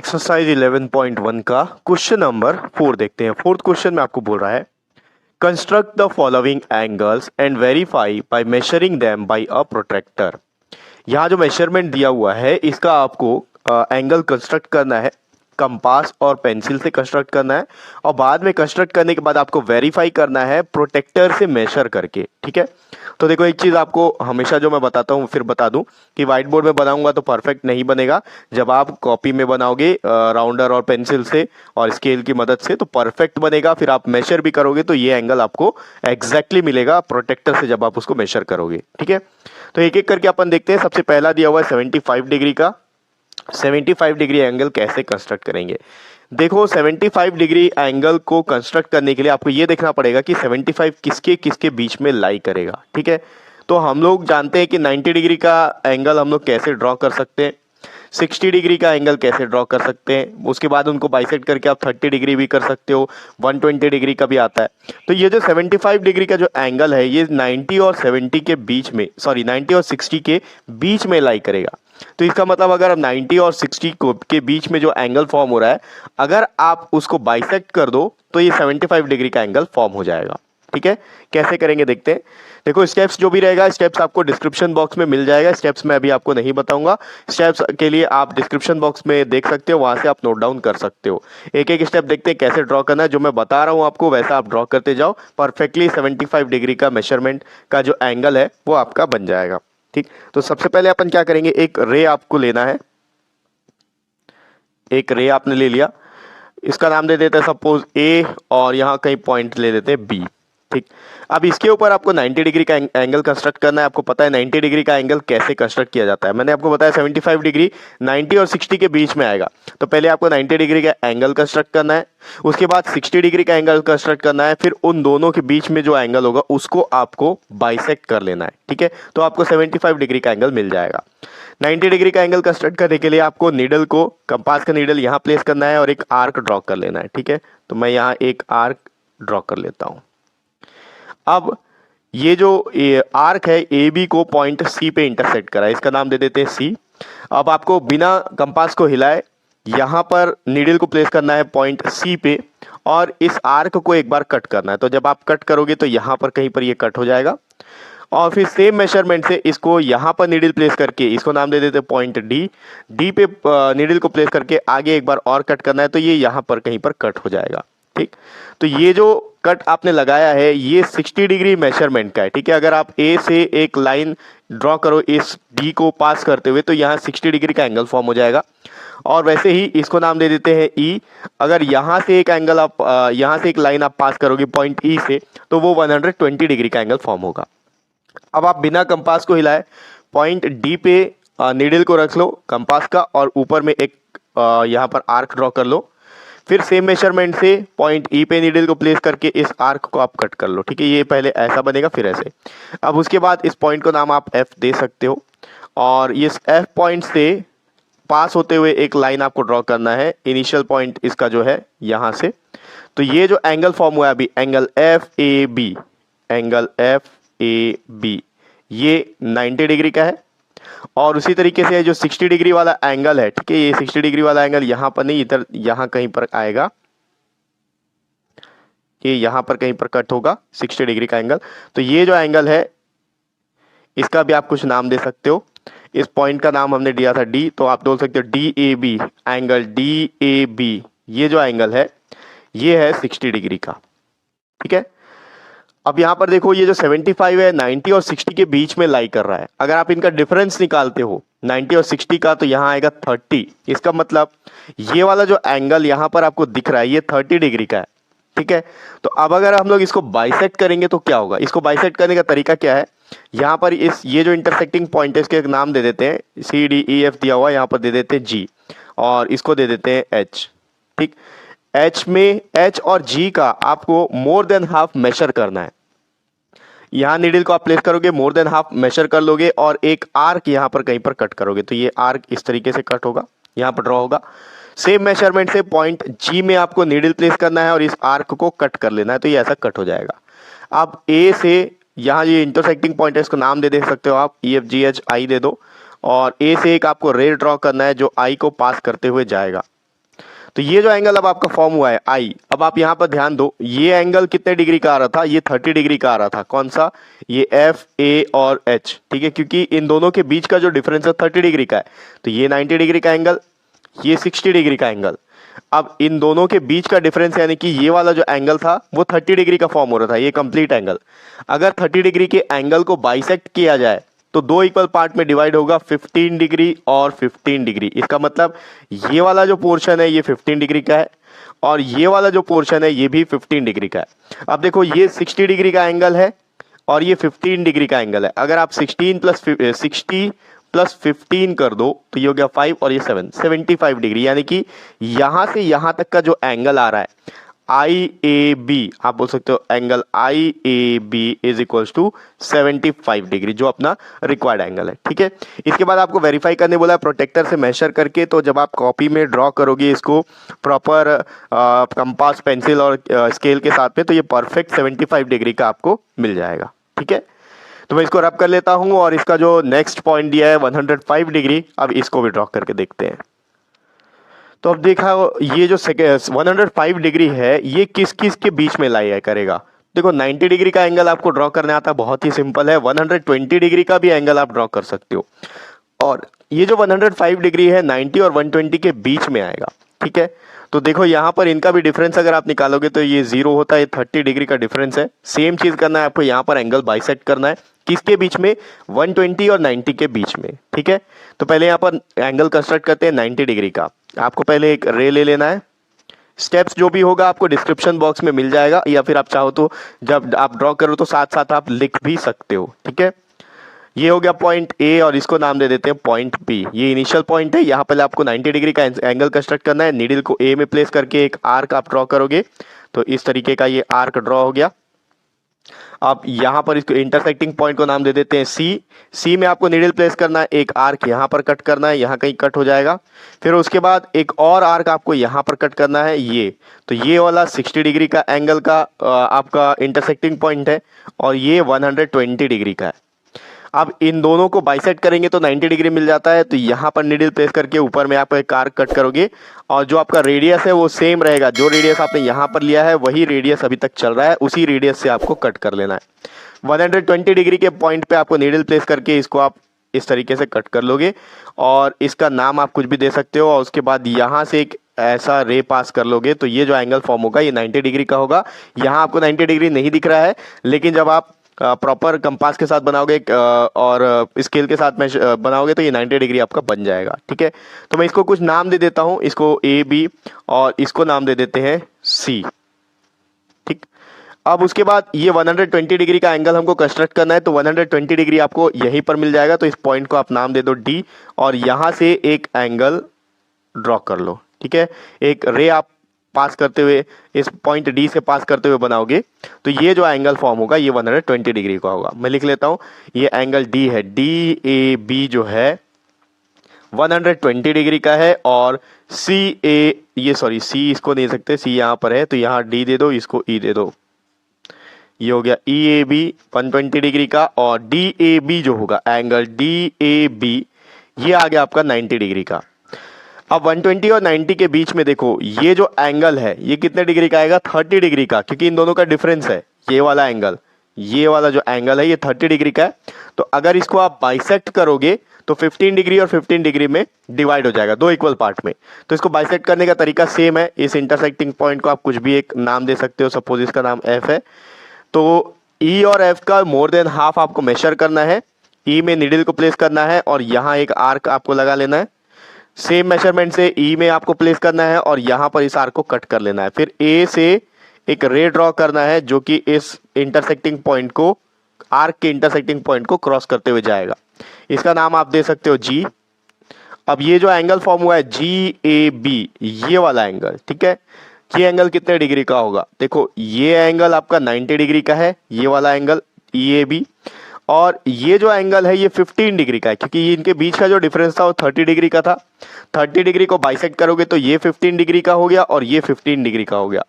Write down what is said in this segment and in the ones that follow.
Exercise 11.1 का question number 4 देखते हैं। फोर्थ क्वेश्चन में आपको बोल रहा है construct the following angles and verify by measuring them by a protractor. यहाँ जो मेजरमेंट दिया हुआ है इसका आपको एंगल कंस्ट्रक्ट करना है, कंपास और पेंसिल से कंस्ट्रक्ट करना है और बाद में कंस्ट्रक्ट करने के बाद आपको वेरीफाई करना है प्रोटेक्टर से मेजर करके। ठीक है, तो देखो एक चीज़ आपको हमेशा जो मैं बताता हूँ फिर बता दूं कि व्हाइट बोर्ड में बनाऊंगा तो परफेक्ट नहीं बनेगा। जब आप कॉपी में बनाओगे राउंडर और पेंसिल से और स्केल की मदद से तो परफेक्ट बनेगा। फिर आप मेजर भी करोगे तो ये एंगल आपको एग्जैक्टली मिलेगा प्रोटेक्टर से जब आप उसको मेजर करोगे। ठीक है, तो एक एक करके अपन देखते हैं। सबसे पहला दिया हुआ है 75 डिग्री का। 75 डिग्री एंगल कैसे कंस्ट्रक्ट करेंगे? देखो 75 डिग्री एंगल को कंस्ट्रक्ट करने के लिए आपको ये देखना पड़ेगा कि 75 किसके किसके बीच में लाई करेगा। ठीक है, तो हम लोग जानते हैं कि 90 डिग्री का एंगल हम लोग कैसे ड्रॉ कर सकते हैं, 60 डिग्री का एंगल कैसे ड्रॉ कर सकते हैं, उसके बाद उनको बाइसेक्ट करके आप 30 डिग्री भी कर सकते हो, 120 डिग्री का भी आता है। तो ये जो 75 डिग्री का जो एंगल है ये 90 और 70 के बीच में 90 और 60 के बीच में लाई करेगा। तो इसका मतलब अगर आप 90 और 60 के बीच में जो एंगल फॉर्म हो रहा है अगर आप उसको बाइसेक्ट कर दो तो ये 75 डिग्री का एंगल फॉर्म हो जाएगा। ठीक है, कैसे करेंगे देखते हैं। देखो स्टेप्स जो भी रहेगा स्टेप्स आपको डिस्क्रिप्शन बॉक्स में मिल जाएगा। स्टेप्स मैं अभी आपको नहीं बताऊंगा, स्टेप्स के लिए आप डिस्क्रिप्शन बॉक्स में देख सकते हो, वहां से आप नोट डाउन कर सकते हो। एक एक स्टेप देखते हैं कैसे ड्रॉ करना है। जो मैं बता रहा हूं आपको वैसा आप ड्रॉ करते जाओ, परफेक्टली 75 डिग्री का मेजरमेंट का जो एंगल है वो आपका बन जाएगा। ठीक, तो सबसे पहले अपन क्या करेंगे, एक रे आपको लेना है। एक रे आपने ले लिया, इसका नाम दे देते हैं सपोज ए और यहाँ कहीं पॉइंट ले देते हैं बी। ठीक, अब इसके ऊपर आपको 90 डिग्री का एंगल कंस्ट्रक्ट करना है। आपको पता है 90 डिग्री का एंगल कैसे कंस्ट्रक्ट किया जाता है। मैंने आपको बताया 75 डिग्री 90 और 60 के बीच में आएगा। तो पहले आपको 90 डिग्री का एंगल कंस्ट्रक्ट करना है, उसके बाद 60 डिग्री का एंगल कंस्ट्रक्ट करना है, फिर उन दोनों के बीच में जो एंगल होगा उसको आपको बाइसेक्ट कर लेना है। ठीक है, तो आपको 75 डिग्री का एंगल मिल जाएगा। 90 डिग्री का एंगल कंस्ट्रक्ट करने के लिए आपको नीडल को, कंपास का नीडल यहाँ प्लेस करना है और एक आर्क ड्रॉ कर लेना है। ठीक है, तो मैं यहाँ एक आर्क ड्रॉ कर लेता हूँ। अब ये जो आर्क है ए बी को पॉइंट सी पे इंटरसेक्ट करा है, इसका नाम दे देते हैं सी। अब आपको बिना कंपास को हिलाए यहाँ पर नीडल को प्लेस करना है पॉइंट सी पे और इस आर्क को एक बार कट करना है। तो जब आप कट करोगे तो यहाँ पर कहीं पर ये कट हो जाएगा और फिर सेम मेजरमेंट से इसको यहाँ पर नीडल प्लेस करके इसको नाम दे देते हैं पॉइंट डी। डी पे नीडल को प्लेस करके आगे एक बार और कट करना है तो ये यहाँ पर कहीं पर कट हो जाएगा। ठीक, तो ये जो कट आपने लगाया है ये 60 डिग्री मेजरमेंट का है। ठीक है, अगर आप ए से एक लाइन ड्रॉ करो इस डी को पास करते हुए तो यहाँ 60 डिग्री का एंगल फॉर्म हो जाएगा। और वैसे ही इसको नाम दे देते हैं ई। अगर यहाँ से एक एंगल आप यहाँ से एक लाइन आप पास करोगे पॉइंट ई से तो वो 120 डिग्री का एंगल फॉर्म होगा। अब आप बिना कंपास को हिलाए पॉइंट डी पे नीडल को रख लो कंपास का और ऊपर में एक यहाँ पर आर्क ड्रॉ कर लो। फिर सेम मेजरमेंट से पॉइंट ई पे नीडल को प्लेस करके इस आर्क को आप कट कर लो। ठीक है, ये पहले ऐसा बनेगा फिर ऐसे। अब उसके बाद इस पॉइंट को नाम आप एफ दे सकते हो और इस एफ पॉइंट से पास होते हुए एक लाइन आपको ड्रॉ करना है। इनिशियल पॉइंट इसका जो है यहाँ से, तो ये जो एंगल फॉर्म हुआ है अभी angle F A B, angle F A B ये 90 डिग्री का है। और उसी तरीके से जो 60 डिग्री वाला एंगल है, ठीक है, ये 60 डिग्री वाला एंगल यहाँ पर नहीं, इधर यहाँ कहीं पर आएगा, ये यहाँ पर कहीं पर कट होगा 60 डिग्री का एंगल। तो ये जो एंगल है इसका भी आप कुछ नाम दे सकते हो। इस पॉइंट का नाम हमने दिया था डी, तो आप बोल सकते हो D A B, angle D A B ये जो एंगल है ये है 60 डिग्री का। ठीक है, अब यहाँ पर देखो ये जो 75 है 90 और 60 के बीच में लाई कर रहा है। अगर आप इनका डिफरेंस निकालते हो 90 और 60 का तो यहाँ आएगा 30। इसका मतलब ये वाला जो एंगल यहाँ पर आपको दिख रहा है ये 30 डिग्री का है। ठीक है, तो अब अगर हम लोग इसको बाइसेक्ट करेंगे तो क्या होगा? इसको बाइसेक्ट करने का तरीका क्या है, यहाँ पर इस ये जो इंटरसेक्टिंग पॉइंट है इसके एक नाम दे देते हैं, सी डी ई एफ दिया हुआ, यहाँ पर दे देते हैं जी और इसको दे देते हैं एच। ठीक, एच में एच और जी का आपको मोर देन हाफ मेजर करना है। यहाँ नीडल को आप प्लेस करोगे, मोर देन हाफ मेजर कर लोगे और एक आर्क यहाँ पर कहीं पर कट करोगे तो ये आर्क इस तरीके से कट होगा, यहाँ पर ड्रॉ होगा। सेम मेजरमेंट से पॉइंट जी में आपको नीडल प्लेस करना है और इस आर्क को कट कर लेना है तो ये ऐसा कट हो जाएगा। अब ए से यहाँ ये इंटरसेक्टिंग पॉइंट है, इसको नाम दे सकते हो आप, E F G H I दे दो और ए से एक आपको रे ड्रॉ करना है जो आई को पास करते हुए जाएगा। तो ये जो एंगल अब आपका फॉर्म हुआ है आई, अब आप यहाँ पर ध्यान दो, ये एंगल कितने डिग्री का आ रहा था, ये 30 डिग्री का आ रहा था। कौन सा, ये एफ ए और एच, ठीक है, क्योंकि इन दोनों के बीच का जो डिफरेंस है 30 डिग्री का है। तो ये 90 डिग्री का एंगल, ये 60 डिग्री का एंगल। अब इन दोनों के बीच का डिफरेंस यानी कि ये वाला जो एंगल था वो 30 डिग्री का फॉर्म हो रहा था, ये कंप्लीट एंगल। अगर 30 डिग्री के एंगल को बाइसेक्ट किया जाए तो दो इक्वल पार्ट में डिवाइड होगा, 15 डिग्री और 15 डिग्री। इसका मतलब ये वाला जो पोर्शन है ये 15 डिग्री का है और ये वाला जो पोर्शन है ये भी 15 डिग्री का है। अब देखो ये 60 डिग्री का एंगल है और ये 15 डिग्री का एंगल है। अगर आप 60 प्लस 15 कर दो तो ये हो गया 5 और ये 7, 75 डिग्री। यानी कि यहां से यहां तक का जो एंगल आ रहा है आई ए बी, आप बोल सकते हो angle I A B is equals to 75 degree, जो अपना रिक्वायर्ड एंगल है। ठीक है, इसके बाद आपको वेरीफाई करने बोला है प्रोटेक्टर से मेजर करके। तो जब आप कॉपी में ड्रॉ करोगे इसको प्रॉपर कंपास पेंसिल और स्केल के साथ में, तो ये परफेक्ट 75 डिग्री का आपको मिल जाएगा। ठीक है, तो मैं इसको रब कर लेता हूं और इसका जो नेक्स्ट पॉइंट दिया है 105 डिग्री, अब इसको भी ड्रॉ करके देखते हैं। तो अब देखा ये जो 105 डिग्री है ये किस किस के बीच में लाई करेगा। देखो 90 डिग्री का एंगल आपको ड्रॉ करने आता है, बहुत ही सिंपल है। 120 डिग्री का भी एंगल आप ड्रॉ कर सकते हो और ये जो 105 डिग्री है 90 और 120 के बीच में आएगा। ठीक है, तो देखो यहाँ पर इनका भी डिफरेंस अगर आप निकालोगे तो ये 0 होता है, ये 30 डिग्री का डिफरेंस है। सेम चीज करना है आपको, यहाँ पर एंगल बाइसेक्ट करना है किसके बीच में, 120 और 90 के बीच में। ठीक है, तो पहले यहाँ पर एंगल कंस्ट्रक्ट करते हैं 90 डिग्री का। आपको पहले एक रे ले लेना है, स्टेप्स जो भी होगा आपको डिस्क्रिप्शन बॉक्स में मिल जाएगा, या फिर आप चाहो तो जब आप ड्रॉ करो तो साथ साथ आप लिख भी सकते हो। ठीक है, ये हो गया पॉइंट ए और इसको नाम दे देते हैं पॉइंट बी। ये इनिशियल पॉइंट है, यहाँ पहले आपको 90 डिग्री का एंगल कंस्ट्रक्ट करना है। नीडल को ए में प्लेस करके एक आर्क आप ड्रॉ करोगे तो इस तरीके का ये आर्क ड्रॉ हो गया। अब यहाँ पर इसको इंटरसेक्टिंग पॉइंट को नाम दे देते हैं सी। सी में आपको नीडल प्लेस करना है, एक आर्क यहाँ पर कट करना है, यहाँ कहीं कट हो जाएगा। फिर उसके बाद एक और आर्क आपको यहाँ पर कट करना है, ये तो ये वाला 60 डिग्री का एंगल का आपका इंटरसेक्टिंग पॉइंट है और ये 120 डिग्री का है। अब इन दोनों को बाइसेक्ट करेंगे तो 90 डिग्री मिल जाता है। तो यहाँ पर नीडल प्लेस करके ऊपर में आप एक आर्क कट करोगे और जो आपका रेडियस है वो सेम रहेगा। जो रेडियस आपने यहाँ पर लिया है वही रेडियस अभी तक चल रहा है, उसी रेडियस से आपको कट कर लेना है। 120 डिग्री के पॉइंट पे आपको नीडल प्लेस करके इसको आप इस तरीके से कट कर लोगे और इसका नाम आप कुछ भी दे सकते हो। और उसके बाद यहाँ से एक ऐसा रे पास कर लोगे तो ये जो एंगल फॉर्म होगा ये 90 डिग्री का होगा। यहाँ आपको 90 डिग्री नहीं दिख रहा है, लेकिन जब आप प्रॉपर कंपास के साथ बनाओगे और स्केल के साथ में बनाओगे तो ये 90 डिग्री आपका बन जाएगा। ठीक है, तो मैं इसको कुछ नाम दे देता हूँ, इसको ए बी और इसको नाम दे देते हैं सी। ठीक, अब उसके बाद ये 120 डिग्री का एंगल हमको कंस्ट्रक्ट करना है, तो 120 डिग्री आपको यहीं पर मिल जाएगा। तो इस पॉइंट को आप नाम दे दो डी और यहाँ से एक एंगल ड्रॉ कर लो। ठीक है, एक रे आप पास करते हुए इस पॉइंट डी से पास करते हुए बनाओगे तो ये जो एंगल फॉर्म होगा ये 120 डिग्री का होगा। मैं लिख लेता हूं, ये एंगल डी है, डी ए बी जो है 120 डिग्री का है और सी ए ये सॉरी सी इसको दे सकते, सी यहाँ पर है तो यहाँ डी दे दो, इसको ई दे दो। ये हो गया ई ए बी 120 डिग्री का और डी ए बी जो होगा एंगल डी ए बी ये आ गया आपका 90 डिग्री का। अब 120 और 90 के बीच में देखो ये जो एंगल है ये कितने डिग्री का आएगा, 30 डिग्री का, क्योंकि इन दोनों का डिफरेंस है। ये वाला एंगल, ये वाला जो एंगल है ये 30 डिग्री का है। तो अगर इसको आप बाइसेक्ट करोगे तो 15 डिग्री और 15 डिग्री में डिवाइड हो जाएगा, दो इक्वल पार्ट में। तो इसको बाइसेक्ट करने का तरीका सेम है। इस इंटरसेक्टिंग पॉइंट को आप कुछ भी एक नाम दे सकते हो, सपोज इसका नाम एफ है। तो ई और एफ का मोर देन हाफ आपको मेजर करना है, ई में नीडल को प्लेस करना है और यहाँ एक आर्क आपको लगा लेना है। सेम मेजरमेंट से ई में आपको प्लेस करना है और यहाँ पर इस आर्क को कट कर लेना है। फिर ए से एक रे ड्रॉ करना है जो कि इस इंटरसेक्टिंग पॉइंट को, आर्क के इंटरसेक्टिंग पॉइंट को क्रॉस करते हुए जाएगा। इसका नाम आप दे सकते हो जी। अब ये जो एंगल फॉर्म हुआ है जी ए बी, ये वाला एंगल, ठीक है, ये एंगल कितने डिग्री का होगा, देखो ये एंगल आपका 90 डिग्री का है, ये वाला एंगल ई ए बी, और ये जो एंगल है ये 15 डिग्री का है, क्योंकि ये इनके बीच का जो डिफरेंस था वो 30 डिग्री का था। 30 डिग्री को बाइसेक्ट करोगे तो ये 15 डिग्री का हो गया और ये 15 डिग्री का हो गया।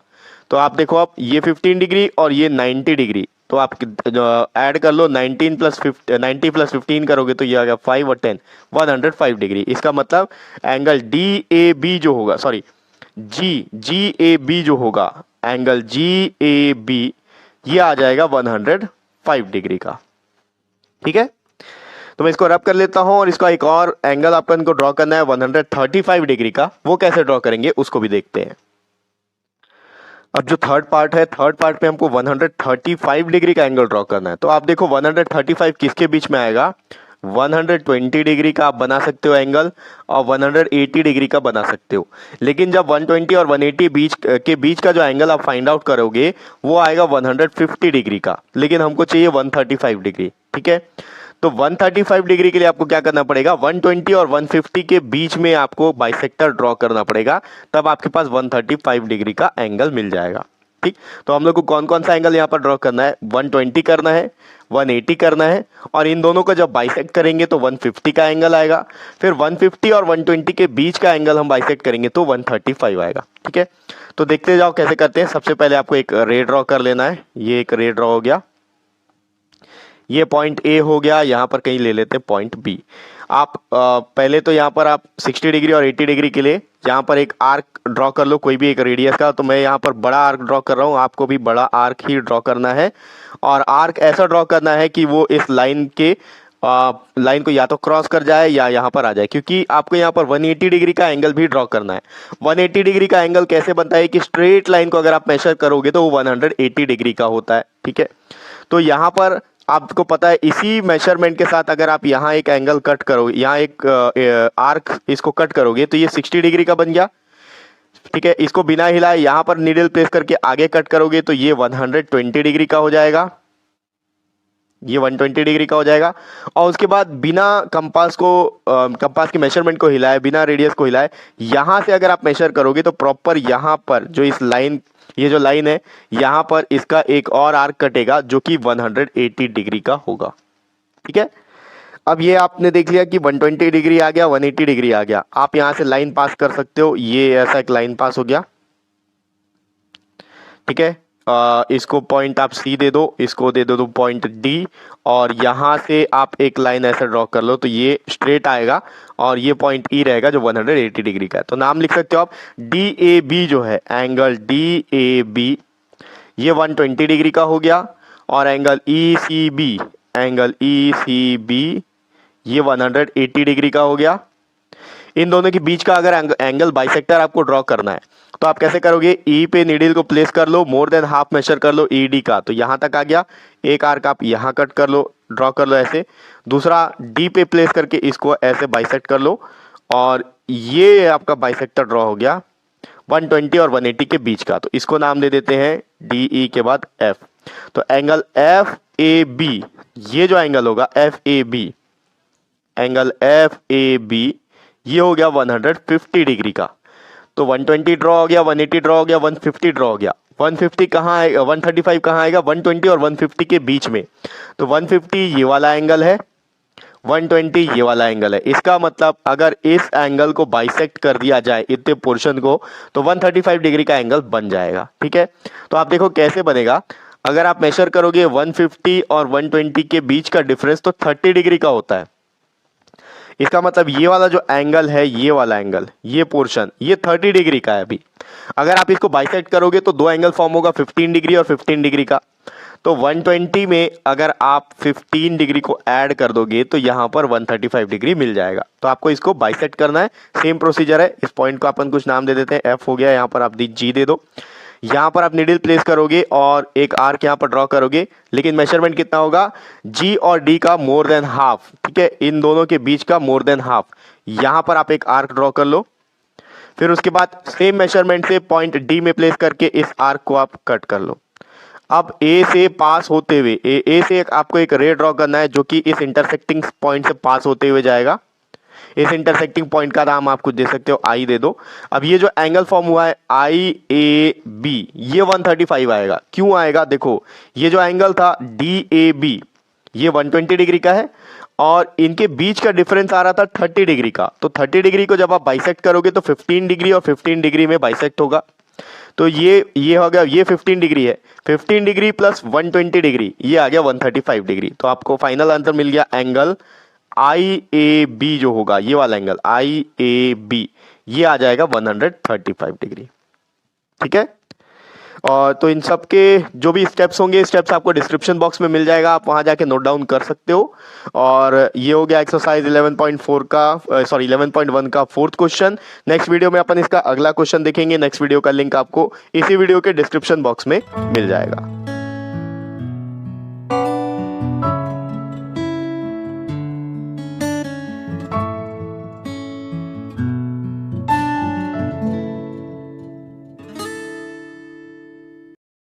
तो आप देखो, आप ये 15 डिग्री और ये 90 डिग्री, तो आप ऐड कर लो, 90 प्लस 15 करोगे तो ये आ गया 5 और 10, 105 डिग्री। इसका मतलब एंगल डी ए बी जो होगा, सॉरी जी ए बी जो होगा, एंगल जी ए बी ये आ जाएगा 105 डिग्री का। ठीक है, तो मैं इसको रब कर लेता हूं और इसका एक और एंगल आपको इनको ड्रॉ करना है 135 डिग्री का। वो कैसे ड्रॉ करेंगे उसको भी देखते हैं। अब जो थर्ड पार्ट है, थर्ड पार्ट पे हमको 135 डिग्री का एंगल ड्रॉ करना है। तो आप देखो 135 किसके बीच में आएगा, 120 डिग्री का आप बना सकते हो एंगल और 180 डिग्री का बना सकते हो। लेकिन जब 120 और 180 के बीच का जो एंगल आप फाइंड आउट करोगे वो आएगा 150 डिग्री का, लेकिन हमको चाहिए 135 डिग्री। ठीक है, तो 135 डिग्री के लिए आपको क्या करना पड़ेगा, 120 और 150 के बीच में आपको बाइसेक्टर ड्रॉ करना पड़ेगा, तब आपके पास 135 डिग्री का एंगल मिल जाएगा। ठीक, तो हम लोग को कौन कौन सा एंगल यहाँ पर ड्रॉ करना है, 120 करना है, 180 करना है, और इन दोनों को जब बाइसेक्ट करेंगे तो 150 का एंगल आएगा। फिर 150 और 120 के बीच का एंगल हम बाइसेक्ट करेंगे तो 135 आएगा। ठीक है, तो देखते जाओ कैसे करते हैं। सबसे पहले आपको एक रे ड्रॉ कर लेना है। ये एक रे ड्रॉ हो गया, ये पॉइंट ए हो गया, यहाँ पर कहीं ले लेते हैं पॉइंट बी। आप पहले तो यहाँ पर आप 60 डिग्री और 80 डिग्री के लिए यहाँ पर एक आर्क ड्रॉ कर लो, कोई भी एक रेडियस का। तो मैं यहाँ पर बड़ा आर्क ड्रॉ कर रहा हूँ, आपको भी बड़ा आर्क ही ड्रॉ करना है, और आर्क ऐसा ड्रॉ करना है कि वो इस लाइन के लाइन को या तो क्रॉस कर जाए या यहाँ पर आ जाए, क्योंकि आपको यहाँ पर 180 डिग्री का एंगल भी ड्रॉ करना है। 180 डिग्री का एंगल कैसे बनता है कि स्ट्रेट लाइन को अगर आप मेजर करोगे तो वो 180 डिग्री का होता है। ठीक है, तो यहाँ पर आपको पता है इसी मेजरमेंट के साथ अगर आप यहाँ एक एंगल कट करोगे, यहाँ एक आर्क इसको कट करोगे तो ये 60 डिग्री का बन गया। ठीक है, इसको बिना हिलाए यहाँ पर नीडल प्लेस करके आगे कट करोगे तो ये 120 डिग्री का हो जाएगा, ये 120 डिग्री का हो जाएगा। और उसके बाद बिना कंपास की मेजरमेंट को हिलाए, बिना रेडियस को हिलाए, यहाँ से अगर आप मेजर करोगे तो प्रॉपर यहाँ पर जो इस लाइन, ये जो लाइन है यहाँ पर इसका एक और आर्क कटेगा जो कि 180 डिग्री का होगा। ठीक है, अब ये आपने देख लिया कि 120 डिग्री आ गया, 180 डिग्री आ गया। आप यहाँ से लाइन पास कर सकते हो, ये ऐसा एक लाइन पास हो गया। ठीक है, इसको पॉइंट आप सी दे दो, इसको दे दो पॉइंट डी, और यहाँ से आप एक लाइन ऐसे ड्रॉ कर लो तो ये स्ट्रेट आएगा, और ये पॉइंट ई रहेगा जो 180 डिग्री का है। तो नाम लिख सकते हो आप, डी ए बी जो है, एंगल डी ए बी ये 120 डिग्री का हो गया, और angle E C B, angle E C B ये 180 डिग्री का हो गया। इन दोनों के बीच का अगर एंगल बाइसेक्टर आपको ड्रॉ करना है तो आप कैसे करोगे, ई पे नीडल को प्लेस कर लो, मोर देन हाफ मेजर कर लो ई डी का, तो यहाँ तक आ गया। एक आर्क आप यहाँ कट कर लो, ड्रॉ कर लो ऐसे, दूसरा डी पे प्लेस करके इसको ऐसे बाइसेक्ट कर लो, और ये आपका बाइसेक्टर ड्रॉ हो गया 120 और 180 के बीच का। तो इसको नाम दे देते हैं डी ई के बाद एफ। तो एंगल एफ ए बी, ये जो एंगल होगा F A B, angle F A B ये हो गया 150 डिग्री का। तो 120 ड्रॉ हो गया, 180 ड्रॉ हो गया, 150 ड्रॉ हो गया। 150 कहाँ आएगा, 135 कहाँ आएगा, 120 और 150 के बीच में। तो 150 ये वाला एंगल है, 120 ये वाला एंगल है। इसका मतलब अगर इस एंगल को बाइसेक्ट कर दिया जाए इतने पोर्शन को तो 135 डिग्री का एंगल बन जाएगा। ठीक है, तो आप देखो कैसे बनेगा। अगर आप मेजर करोगे 150 और 120 के बीच का डिफरेंस तो 30 डिग्री का होता है। इसका मतलब ये वाला जो एंगल है, ये वाला एंगल, ये पोर्शन ये 30 डिग्री का है। अभी अगर आप इसको बाइसेक्ट करोगे तो दो एंगल फॉर्म होगा, 15 डिग्री और 15 डिग्री का। तो 120 में अगर आप 15 डिग्री को ऐड कर दोगे तो यहाँ पर 135 डिग्री मिल जाएगा। तो आपको इसको बाइसेक्ट करना है, सेम प्रोसीजर है। इस पॉइंट को अपन कुछ नाम दे देते हैं, एफ हो गया, यहाँ पर आप जी दे दो। यहाँ पर आप नीडल प्लेस करोगे और एक आर्क यहाँ पर ड्रॉ करोगे, लेकिन मेजरमेंट कितना होगा, जी और डी का मोर देन हाफ। ठीक है, इन दोनों के बीच का मोर देन हाफ। यहाँ पर आप एक आर्क ड्रॉ कर लो, फिर उसके बाद सेम मेजरमेंट से पॉइंट डी में प्लेस करके इस आर्क को आप कट कर लो। अब ए से पास होते हुए ए से आपको एक रे ड्रॉ करना है जो कि इस इंटरसेक्टिंग पॉइंट से पास होते हुए जाएगा। इस इंटरसेक्टिंग पॉइंट का नाम आप कुछ दे सकते हो, आई दे दो। अब ये जो एंगल फॉर्म हुआ है आई ए बी, ये 135 आएगा। क्यों आएगा, देखो ये जो एंगल था डी ए बी ये 120 डिग्री का है, और इनके बीच का डिफरेंस आ रहा था 30 डिग्री का। तो 30 डिग्री को जब आप बाइसेक्ट करोगे तो 15 डिग्री और 15 डिग्री में बाइसेक्ट होगा। तो ये हो गया, ये 15 डिग्री है, 15 डिग्री प्लस 120 डिग्री ये आ गया 135 डिग्री। तो आपको फाइनल आंसर मिल गया एंगल IAB जो होगा, ये वाला एंगल IAB, ये आ जाएगा 135 डिग्री। ठीक है, और तो इन सब के जो भी स्टेप्स होंगे, स्टेप्स आपको डिस्क्रिप्शन बॉक्स में मिल जाएगा, आप वहां जाके नोट डाउन कर सकते हो। और ये हो गया एक्सरसाइज 11.4 का 11.1 का फोर्थ क्वेश्चन। नेक्स्ट वीडियो में अपन इसका अगला क्वेश्चन देखेंगे। नेक्स्ट वीडियो का लिंक आपको इसी वीडियो के डिस्क्रिप्शन बॉक्स में मिल जाएगा।